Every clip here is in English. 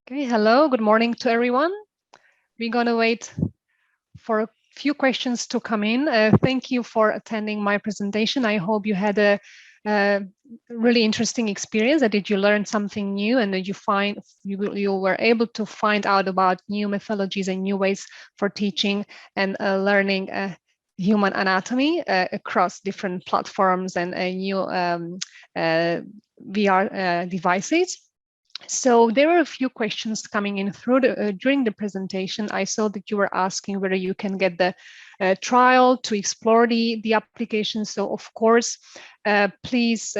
Okay, hello, good morning to everyone. We're going to wait for a few questions to come in. Thank you for attending my presentation. I hope you had a really interesting experience. Did you learn something new and that you were able to find out about new methodologies and new ways for teaching and learning human anatomy across different platforms and new VR devices. So there were a few questions coming in through during the presentation. I saw that you were asking whether you can get the trial to explore the application. So of course, please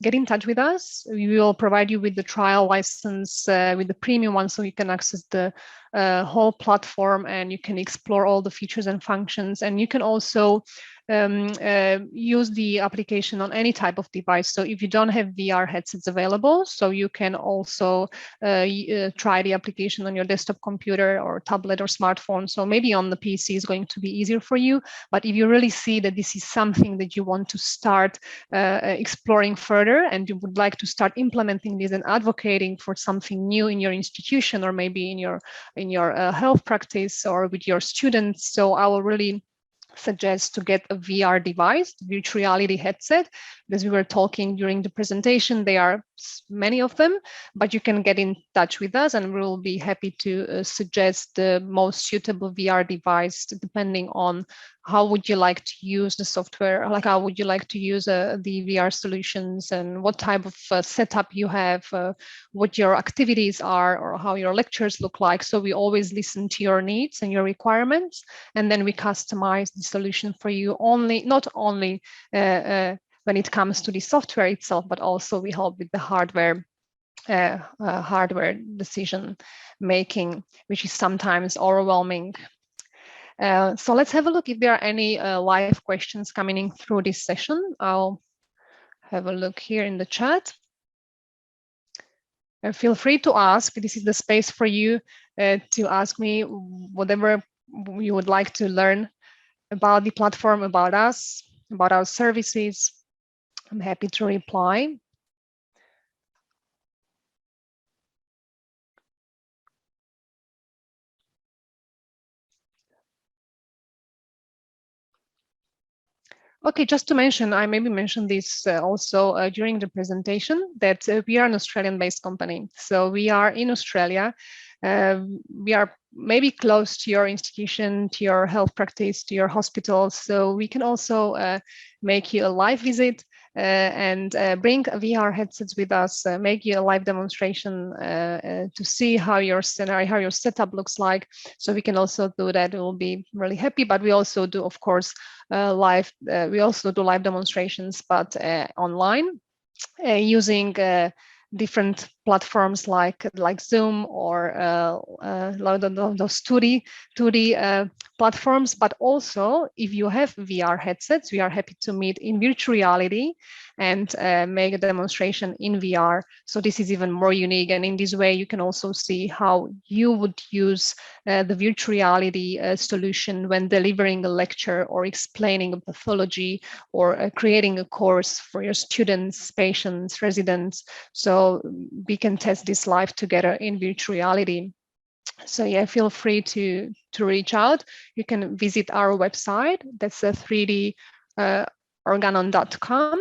get in touch with us. We will provide you with the trial license with the premium one, so you can access the whole platform and you can explore all the features and functions. And you can also use the application on any type of device. So if you don't have VR headsets available, so you can also try the application on your desktop computer or tablet or smartphone. So maybe on the PC is going to be easier for you. But if you really see that this is something that you want to start exploring further and you would like to start implementing this and advocating for something new in your institution or maybe in your health practice or with your students, so I will really suggest to get a VR device, virtual reality headset. As we were talking during the presentation, there are many of them, but you can get in touch with us and we'll be happy to suggest the most suitable VR device depending on how would you like to use the software, like how would you like to use the VR solutions and what type of setup you have, what your activities are or how your lectures look like. So we always listen to your needs and your requirements, and then we customize the solution for you not only when it comes to the software itself, but also we help with the hardware decision making, which is sometimes overwhelming. So let's have a look if there are any live questions coming in through this session. I'll have a look here in the chat. Feel free to ask. This is the space for you to ask me whatever you would like to learn about the platform, about us, about our services. I'm happy to reply. Okay, just to mention, I maybe mentioned this also during the presentation, that we are an Australian-based company. So we are in Australia. We are maybe close to your institution, to your health practice, to your hospital. So we can also make you a live visit and bring VR headsets with us, make you a live demonstration to see how your scenario, how your setup looks like. So we can also do that. We'll be really happy. But we also do, of course, we also do live demonstrations, but online using different platforms like Zoom or those 2D platforms. But also, if you have VR headsets, we are happy to meet in virtual reality and make a demonstration in VR. So this is even more unique. And in this way, you can also see how you would use the virtual reality solution when delivering a lecture or explaining a pathology or creating a course for your students, patients, residents. So we can test this live together in virtual reality. So yeah, feel free to reach out. You can visit our website. That's 3D organon.com.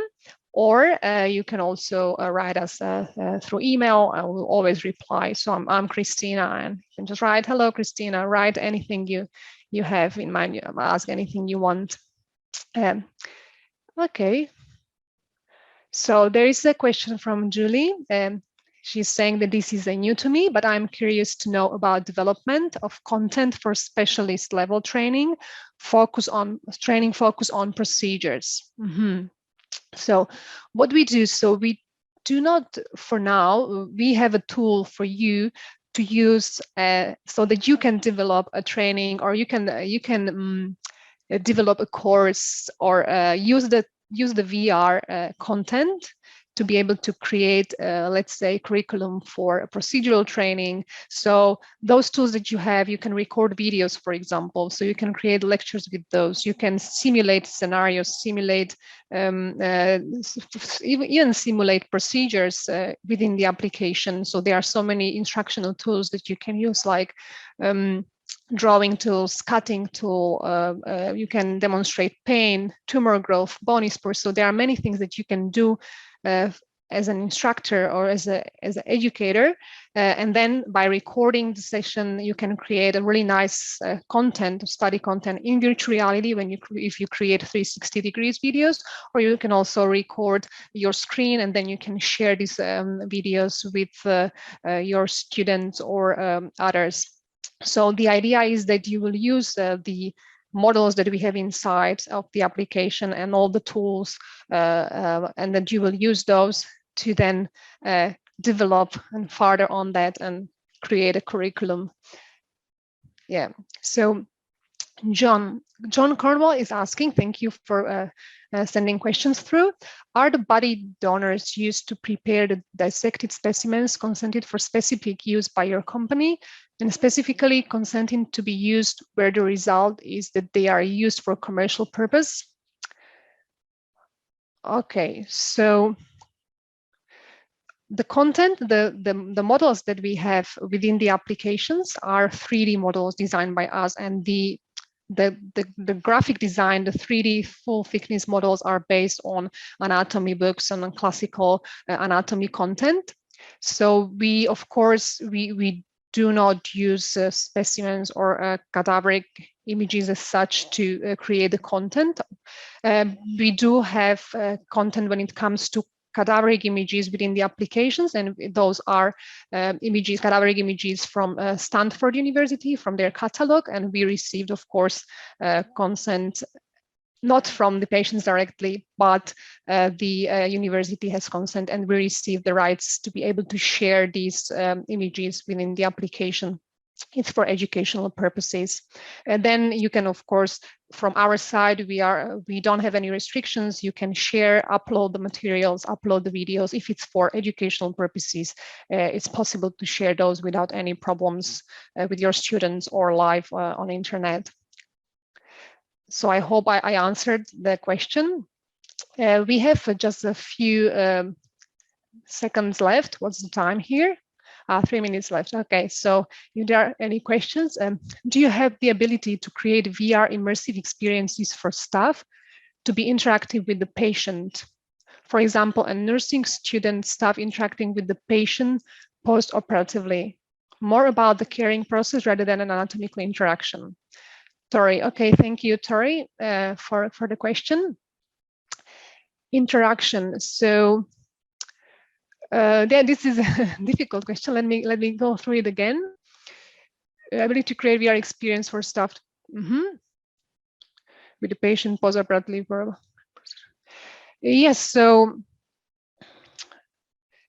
Or you can also write us through email. I will always reply. So I'm Krystyna, and you can just write, hello, Krystyna, write anything you have in mind, ask anything you want. Okay. So there is a question from Julie. She's saying that this is new to me, but I'm curious to know about development of content for specialist level training, focus on procedures. Mm-hmm. So what we do, so we do not, for now, we have a tool for you to use so that you can develop a training, or you can develop a course, or use the VR content to be able to create, let's say, curriculum for procedural training. So those tools that you have, you can record videos, for example, so you can create lectures with those. You can simulate scenarios, simulate even simulate procedures within the application. So there are so many instructional tools that you can use, like drawing tools, cutting tool, you can demonstrate pain, tumor growth, bone spurs. So there are many things that you can do as an instructor or as an educator. And then by recording the session, you can create a really nice content, study content in virtual reality if you create 360 degrees videos, or you can also record your screen and then you can share these videos with your students or others. So the idea is that you will use the models that we have inside of the application and all the tools, and that you will use those to then develop and further on that and create a curriculum. Yeah, so John Cornwall is asking, thank you for sending questions through. Are the body donors used to prepare the dissected specimens consented for specific use by your company, and specifically consenting to be used where the result is that they are used for commercial purpose? Okay, so the content, the models that we have within the applications are 3D models designed by us, and the graphic design, the 3D full thickness models are based on anatomy books and on classical anatomy content. So we, of course, we do not use specimens or cadaveric images as such to create the content. We do have content when it comes to cadaveric images within the applications, and those are cadaveric images from Stanford University, from their catalog, and we received, of course, consent not from the patients directly, but the university has consent, and we received the rights to be able to share these images within the application. It's for educational purposes. And then you can, of course, from our side, we don't have any restrictions. You can share, upload the materials, upload the videos. If it's for educational purposes, it's possible to share those without any problems with your students or live on the internet. So I hope I answered the question. We have just a few seconds left. What's the time here? 3 minutes left. Okay, so if there are any questions, do you have the ability to create VR immersive experiences for staff to be interactive with the patient? For example, a nursing student staff interacting with the patient post-operatively. More about the caring process rather than an anatomical interaction. Tori, okay, thank you, Tori, for the question. Interaction. So this is a difficult question. Let me go through it again. Ability to create VR experience for staff with the patient post-operatively. Yes, so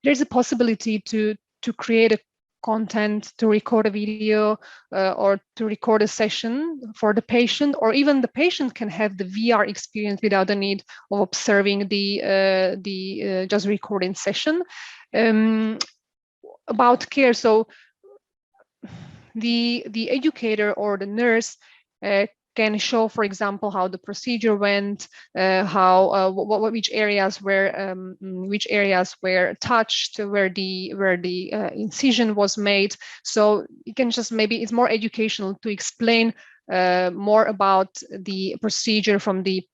there's a possibility to create a content, to record a video or to record a session for the patient, or even the patient can have the VR experience without the need of observing the just recording session. About care, so the educator or the nurse can show, for example, how the procedure went, which areas were touched, where the incision was made. So you can just, maybe it's more educational to explain more about the procedure from the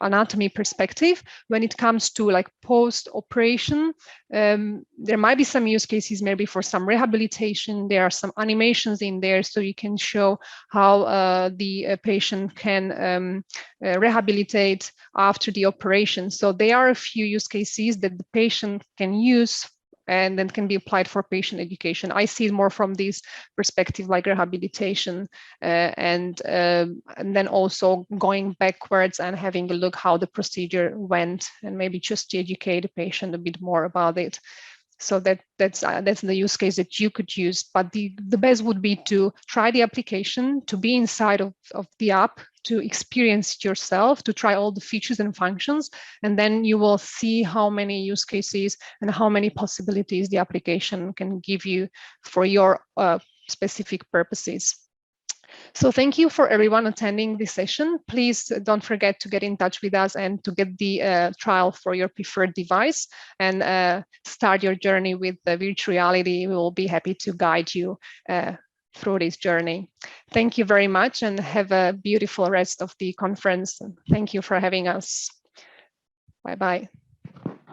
anatomy perspective. When it comes to like post-operation, there might be some use cases, maybe for some rehabilitation. There are some animations in there, so you can show how the patient can rehabilitate after the operation. So there are a few use cases that the patient can use and then can be applied for patient education. I see it more from this perspective, like rehabilitation, and then also going backwards and having a look how the procedure went, and maybe just to educate the patient a bit more about it. So that's the use case that you could use. But the best would be to try the application, to be inside of the app, to experience it yourself, to try all the features and functions, and then you will see how many use cases and how many possibilities the application can give you for your specific purposes. So thank you for everyone attending this session. Please don't forget to get in touch with us and to get the trial for your preferred device and start your journey with the virtual reality. We will be happy to guide you through this journey. Thank you very much and have a beautiful rest of the conference. Thank you for having us. Bye-bye.